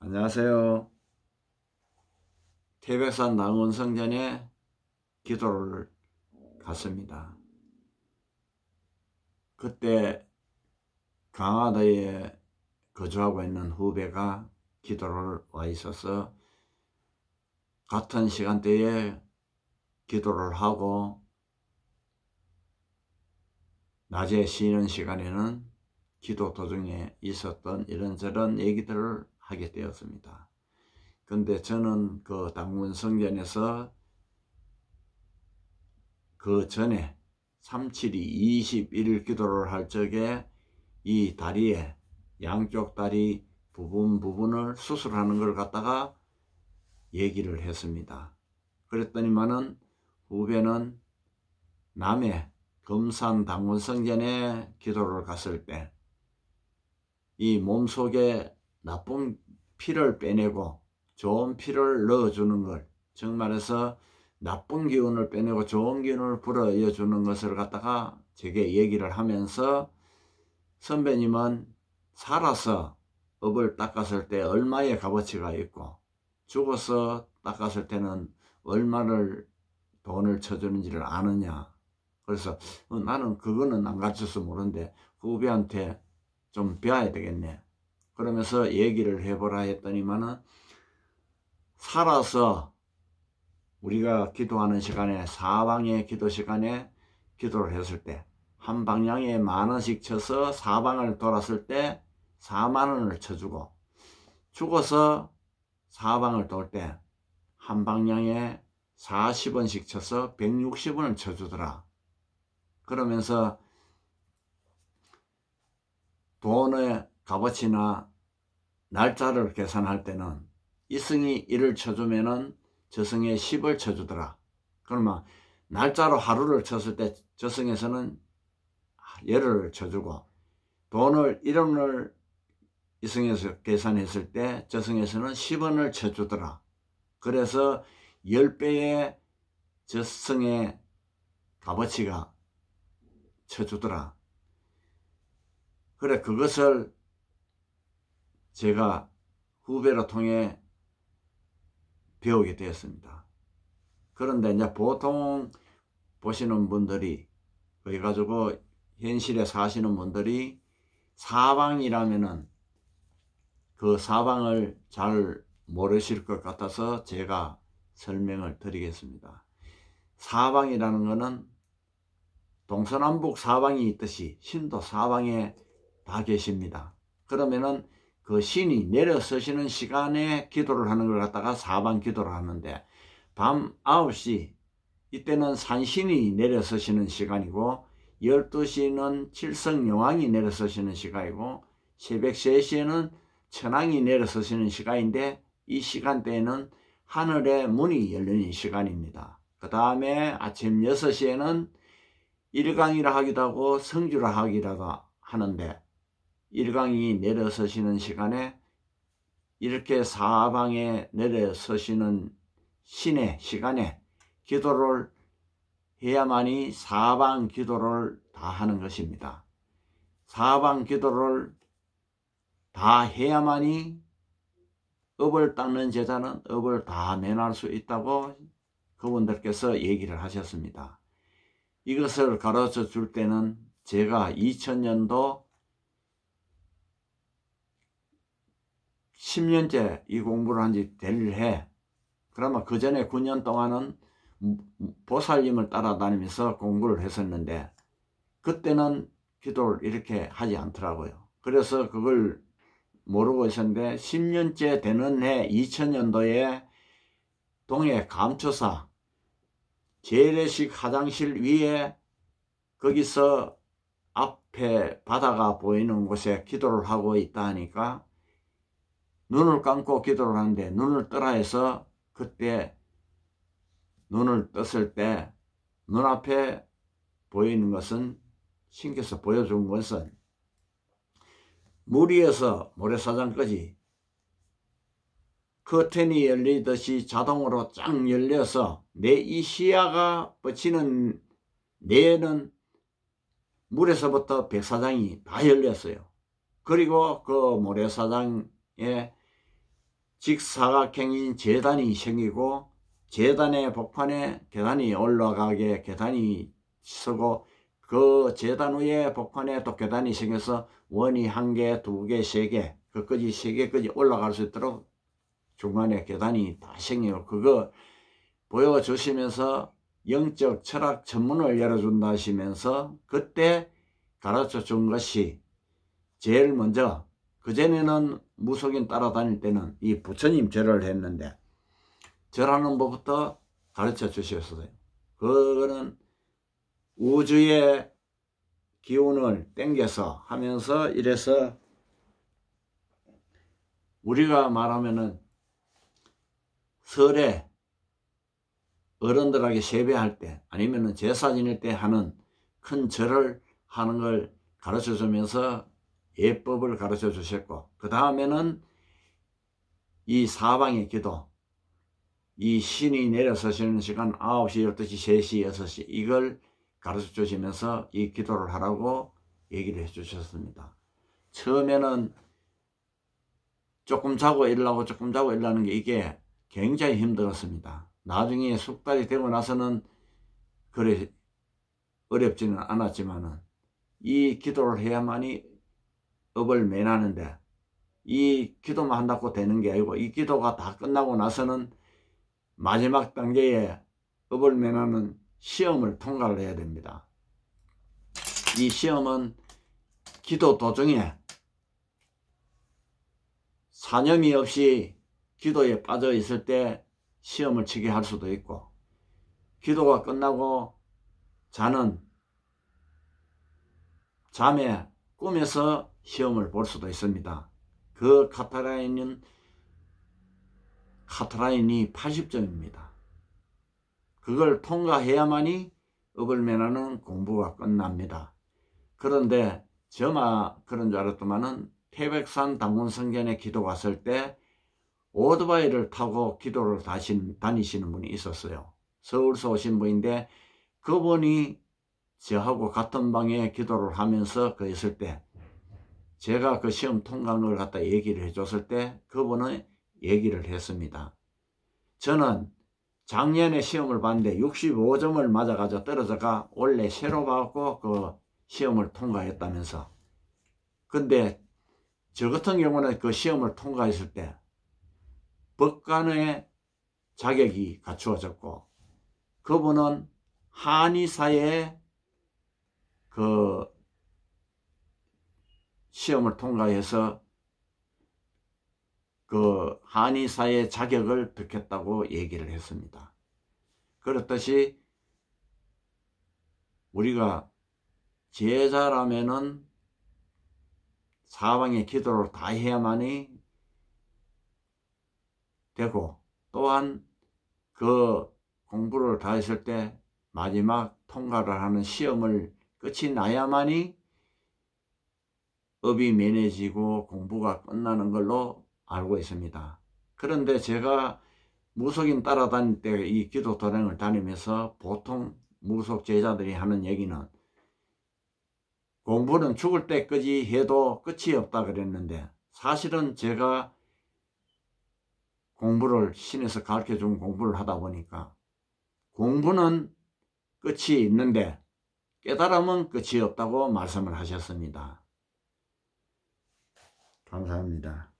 안녕하세요. 태백산 낭원성전에 기도를 갔습니다. 그때 강화도에 거주하고 있는 후배가 기도를 와 있어서 같은 시간대에 기도를 하고 낮에 쉬는 시간에는 기도 도중에 있었던 이런저런 얘기들을 하게 되었습니다. 근데 저는 그 당문성전에서 그 전에 372 21일 기도를 할 적에 이 다리에 양쪽 다리 부분을 수술하는 걸 갖다가 얘기를 했습니다. 그랬더니만은 후배는 남해 금산 당문성전에 기도를 갔을 때 이 몸속에 나쁜 피를 빼내고 좋은 피를 넣어주는 걸, 정말해서 나쁜 기운을 빼내고 좋은 기운을 불어넣어 주는 것을 갖다가 제게 얘기를 하면서, 선배님은 살아서 업을 닦았을 때 얼마의 값어치가 있고 죽어서 닦았을 때는 얼마를 돈을 쳐주는지를 아느냐. 그래서 나는 그거는 안 가르쳐서 모르는데 후배한테 좀 배워야 되겠네. 그러면서 얘기를 해보라 했더니만은, 살아서 우리가 기도하는 시간에, 사방의 기도 시간에 기도를 했을 때 한 방향에 10,000원씩 쳐서 사방을 돌았을 때 40,000원을 쳐주고, 죽어서 사방을 돌 때 한 방향에 40원씩 쳐서 160원을 쳐주더라. 그러면서 돈의 값어치나 날짜를 계산할 때는 이승이 1을 쳐주면은 저승에 10을 쳐주더라. 그러면 날짜로 하루를 쳤을 때 저승에서는 열을 쳐주고, 돈을 1원을 이승에서 계산했을 때 저승에서는 10원을 쳐주더라. 그래서 10배의 저승의 값어치가 쳐주더라. 그래, 그것을 제가 후배를 통해 배우게 되었습니다. 그런데 이제 보통 보시는 분들이, 그래가지고 현실에 사시는 분들이 사방이라면은 그 사방을 잘 모르실 것 같아서 제가 설명을 드리겠습니다. 사방이라는 것은 동서남북 사방이 있듯이 신도 사방에 다 계십니다. 그러면은 그 신이 내려서시는 시간에 기도를 하는 걸 갖다가 사방 기도를 하는데, 밤 9시 이때는 산신이 내려서시는 시간이고, 12시는 칠성여왕이 내려서시는 시간이고, 새벽 3시에는 천왕이 내려서시는 시간인데, 이 시간대에는 하늘의 문이 열리는 시간입니다. 그 다음에 아침 6시에는 일광이라 하기도 하고 성주라 하기도 하는데, 일광이 내려서시는 시간에 이렇게 사방에 내려서시는 신의 시간에 기도를 해야만이 사방 기도를 다 하는 것입니다. 사방 기도를 다 해야만이 업을 닦는 제자는 업을 다 면할 수 있다고 그분들께서 얘기를 하셨습니다. 이것을 가르쳐 줄 때는 제가 2000년도 10년째 이 공부를 한 지 될 해, 그러면 그 전에 9년 동안은 보살님을 따라다니면서 공부를 했었는데, 그때는 기도를 이렇게 하지 않더라고요. 그래서 그걸 모르고 있었는데 10년째 되는 해 2000년도에 동해 감초사 재래식 화장실 위에, 거기서 앞에 바다가 보이는 곳에 기도를 하고 있다 하니까 눈을 감고 기도를 하는데, 눈을 뜨라 해서 그때 눈을 떴을 때 눈앞에 보이는 것은, 신께서 보여준 것은 물 위에서 모래사장까지 커튼이 열리듯이 자동으로 쫙 열려서 내 이 시야가 뻗치는 내에는 물에서부터 백사장이 다 열렸어요. 그리고 그 모래사장에 직사각형인 제단이 생기고 제단의 복판에 계단이 올라가게 계단이 서고 그 제단 위에 복판에 또 계단이 생겨서 원이 1개, 2개, 3개 그까지 3개까지 올라갈 수 있도록 중간에 계단이 다 생겨요. 그거 보여주시면서 영적 철학 천문을 열어준다 하시면서 그때 가르쳐 준 것이 제일 먼저, 그전에는 무속인 따라다닐 때는 이 부처님 절을 했는데 절하는 법부터 가르쳐 주셨어요. 그거는 우주의 기운을 땡겨서 하면서 이래서 우리가 말하면은 설에 어른들에게 세배할 때 아니면은 제사 지낼 때 하는 큰 절을 하는 걸 가르쳐 주면서 예법을 가르쳐 주셨고, 그 다음에는 이 사방의 기도, 이 신이 내려서시는 시간 9시, 12시, 3시, 6시 이걸 가르쳐 주시면서 이 기도를 하라고 얘기를 해 주셨습니다. 처음에는 조금 자고 일어나고 조금 자고 일어나는 게 이게 굉장히 힘들었습니다. 나중에 숙달이 되고 나서는 그래 어렵지는 않았지만은 이 기도를 해야만이 업을 면하는데, 이 기도만 한다고 되는 게 아니고 이 기도가 다 끝나고 나서는 마지막 단계에 업을 면하는 시험을 통과를 해야 됩니다. 이 시험은 기도 도중에 사념이 없이 기도에 빠져 있을 때 시험을 치게 할 수도 있고, 기도가 끝나고 자는 잠에 꿈에서 시험을 볼 수도 있습니다. 그 카타라인이 80점입니다. 그걸 통과해야만이 업을 면하는 공부가 끝납니다. 그런데 저만 그런 줄 알았더만은 태백산 당군성전에 기도 갔을 때 오토바이를 타고 기도를 다니시는 분이 있었어요. 서울서 오신 분인데 그분이 저하고 같은 방에 기도를 하면서 그 있을 때 제가 그 시험 통과한 걸 갖다 얘기를 해줬을 때 그분은 얘기를 했습니다. 저는 작년에 시험을 봤는데 65점을 맞아가지고 떨어져가 원래 새로 받고 그 시험을 통과했다면서. 근데 저 같은 경우는 그 시험을 통과했을 때 법관의 자격이 갖추어졌고 그분은 한의사의 그 시험을 통과해서 그 한의사의 자격을 득했다고 얘기를 했습니다. 그렇듯이 우리가 제자라면은 사방의 기도를 다 해야만이 되고, 또한 그 공부를 다 했을 때 마지막 통과를 하는 시험을 끝이 나야만이 업이 면해지고 공부가 끝나는 걸로 알고 있습니다. 그런데 제가 무속인 따라다닐 때 이 기도 도량을 다니면서 보통 무속 제자들이 하는 얘기는 공부는 죽을 때까지 해도 끝이 없다 그랬는데, 사실은 제가 공부를 신에서 가르쳐준 공부를 하다 보니까 공부는 끝이 있는데 깨달음은 끝이 없다고 말씀을 하셨습니다. 감사합니다.